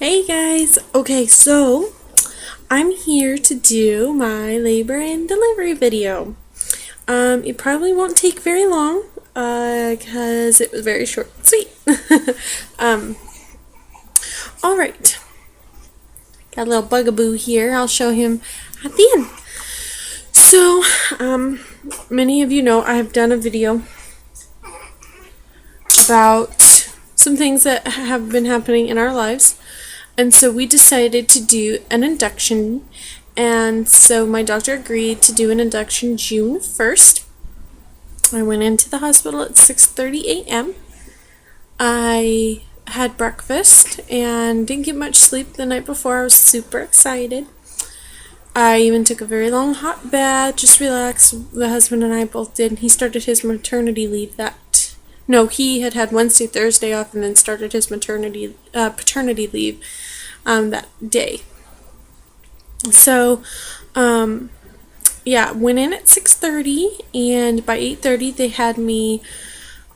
Hey guys! Okay, so I'm here to do my labor and delivery video. It probably won't take very long because it was very short and sweet. Alright. Got a little bugaboo here. I'll show him at the end. So, many of you know I have done a video about some things that have been happening in our lives. And so we decided to do an induction, and so my doctor agreed to do an induction June 1st. I went into the hospital at 6:30 a.m. I had breakfast and didn't get much sleep the night before. I was super excited. I even took a very long hot bath, just relaxed. The husband and I both did. He started his maternity leave he had Wednesday, Thursday off, and then started his paternity leave that day. So, went in at 6:30, and by 8:30 they had me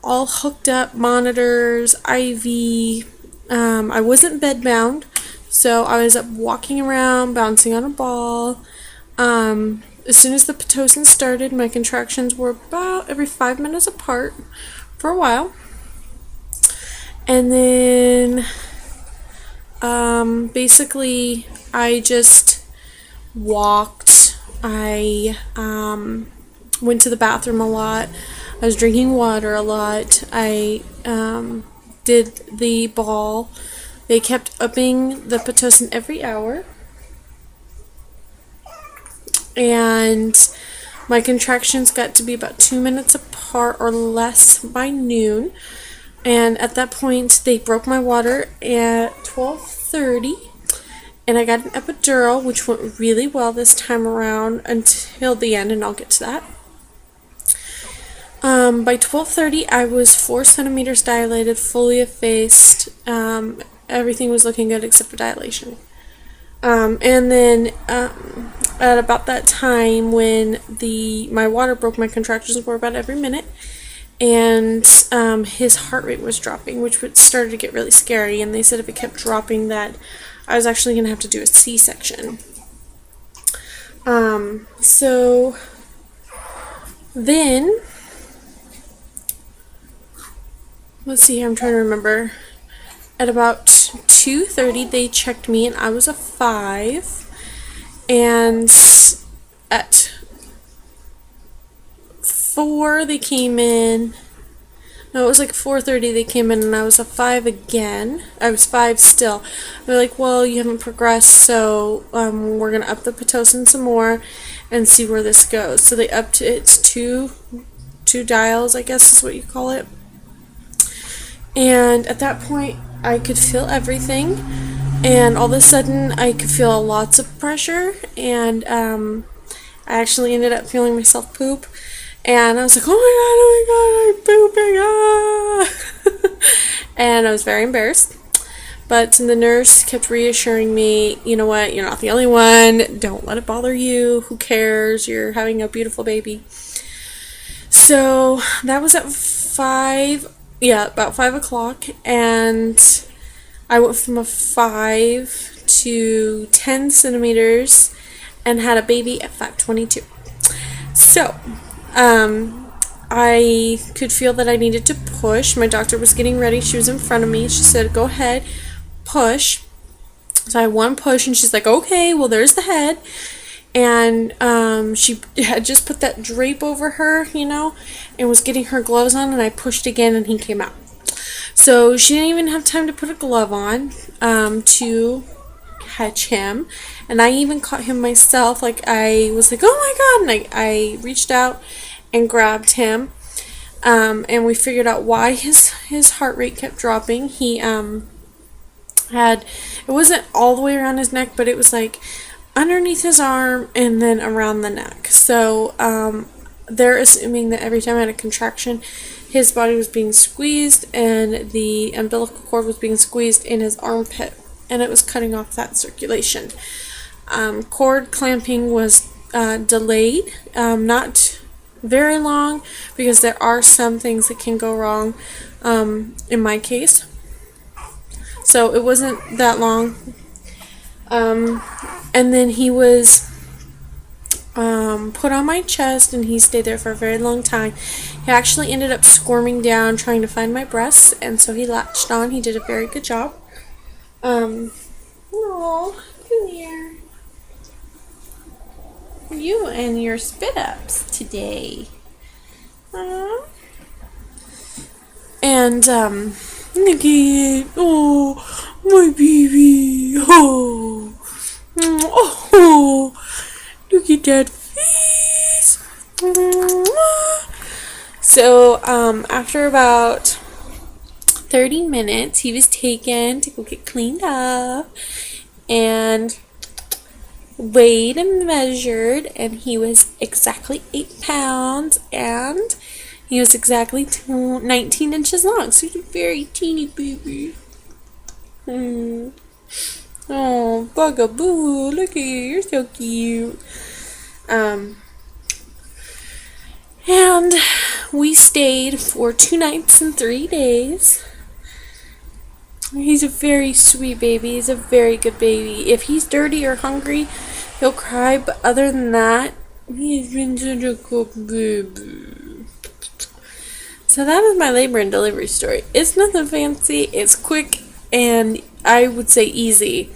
all hooked up, monitors, IV. I wasn't bedbound, so I was up walking around, bouncing on a ball. As soon as the Pitocin started, my contractions were about every 5 minutes apart for a while. And then basically I just walked. I went to the bathroom a lot. I was drinking water a lot. I did the ball. They kept upping the Pitocin every hour. And my contractions got to be about 2 minutes apart or less by noon. And at that point, they broke my water at 12:30. And I got an epidural, which went really well this time around until the end, and I'll get to that. By 12:30, I was 4 centimeters dilated, fully effaced. Everything was looking good except for dilation. And then at about that time when my water broke, my contractions were about every minute, and his heart rate was dropping, which started to get really scary, and they said if it kept dropping that I was actually going to have to do a C-section. So then, let's see, I'm trying to remember. At about 2:30 they checked me, and I was a 5. And at 4 they came in. No, it was like 4:30 they came in, and I was a 5 again. I was 5 still. They're like, well, you haven't progressed, so we're going to up the Pitocin some more and see where this goes. So they upped it. It's two dials, I guess is what you call it. And at that point, I could feel everything, and all of a sudden I could feel lots of pressure, and I actually ended up feeling myself poop, and I was like, oh my god, I'm pooping, and I was very embarrassed. But the nurse kept reassuring me, you know what, you're not the only one, don't let it bother you, who cares, you're having a beautiful baby. So that was at about 5 o'clock, and I went from a 5 to 10 centimeters and had a baby at 5:22. So, I could feel that I needed to push. My doctor was getting ready. She was in front of me. She said, go ahead, push. So I had one push, and she's like, okay, well, there's the head. And she had just put that drape over her, and was getting her gloves on, and I pushed again, and he came out. So she didn't even have time to put a glove on to catch him, and I even caught him myself. Like, I was like, oh my god, and I reached out and grabbed him, and we figured out why his heart rate kept dropping. He it wasn't all the way around his neck, but it was like underneath his arm and then around the neck. So they're assuming that every time I had a contraction, his body was being squeezed and the umbilical cord was being squeezed in his armpit, and it was cutting off that circulation. Cord clamping was delayed, not very long, because there are some things that can go wrong in my case. so it wasn't that long. And then he was put on my chest, and he stayed there for a very long time. He actually ended up squirming down trying to find my breasts, and so he latched on. He did a very good job. Oh, come here. You and your spit ups today. And look at it. Oh, my baby. Oh, oh, look at that face. So after about 30 minutes, he was taken to go get cleaned up and weighed and measured, and he was exactly 8 pounds, and he was exactly 19 inches long. So he's a very teeny baby. Oh, bugaboo, look at you, you're so cute. And we stayed for 2 nights and 3 days. He's a very sweet baby. He's a very good baby. If he's dirty or hungry, he'll cry, but other than that, he's been such a good baby. So that is my labor and delivery story. It's nothing fancy. It's quick and I would say easy.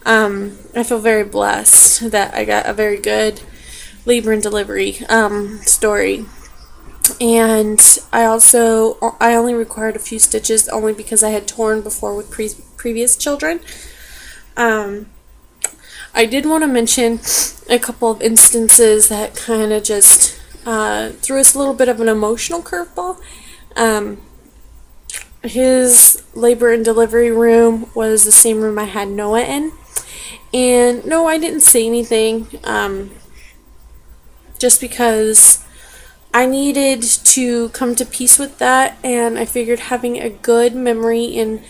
I feel very blessed that I got a very good labor and delivery story. And I only required a few stitches only because I had torn before with previous children. I did want to mention a couple of instances that kind of just threw us a little bit of an emotional curveball. His labor and delivery room was the same room I had Noah in. And no, I didn't say anything, just because I needed to come to peace with that, and I figured having a good memory in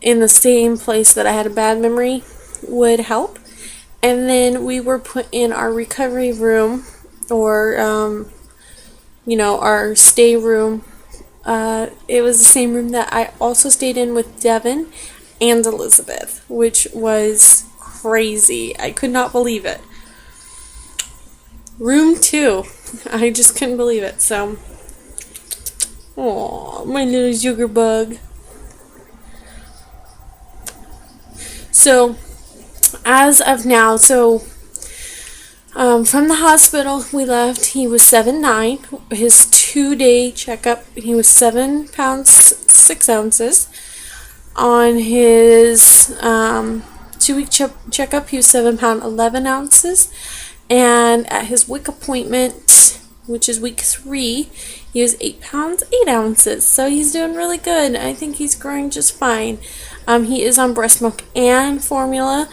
the same place that I had a bad memory would help. And then we were put in our recovery room, or our stay room. It was the same room that I also stayed in with Devin and Elizabeth, which was crazy. I could not believe it. Room 2. I just couldn't believe it. So, oh, my little sugar bug. So, as of now, from the hospital we left, he was 7'9". His 2-day checkup, he was 7 pounds 6 ounces. On his 2-week checkup, he was 7 pounds 11 ounces. And at his week appointment, which is week 3, he was 8 pounds 8 ounces. So he's doing really good. I think he's growing just fine. He is on breast milk and formula.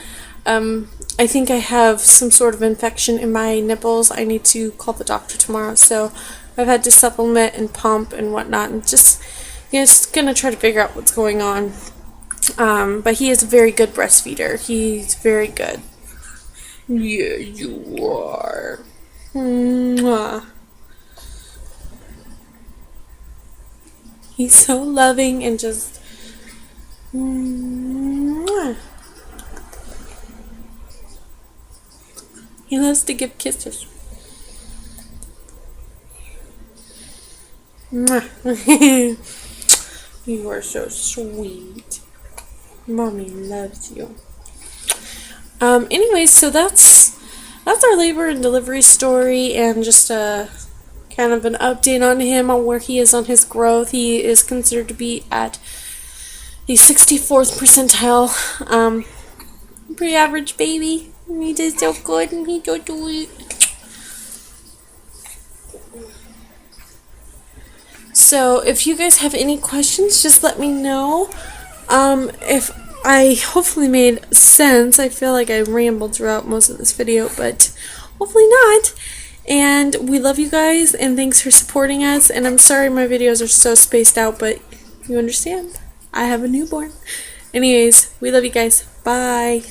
I think I have some sort of infection in my nipples. I need to call the doctor tomorrow. So I've had to supplement and pump and whatnot, and just gonna try to figure out what's going on. But he is a very good breastfeeder. He's very good. Yeah, you are. Mwah. He's so loving and just. Mwah. He loves to give kisses. Mwah. You are so sweet. Mommy loves you. Anyway, so that's our labor and delivery story, and just a kind of an update on him, on where he is on his growth. He is considered to be at the 64th percentile. Pretty average baby. He did so good, and he don't do it. So if you guys have any questions, just let me know. If I hopefully made sense. I feel like I rambled throughout most of this video, but hopefully not. And we love you guys, and thanks for supporting us. And I'm sorry my videos are so spaced out, but you understand. I have a newborn. Anyways, we love you guys. Bye.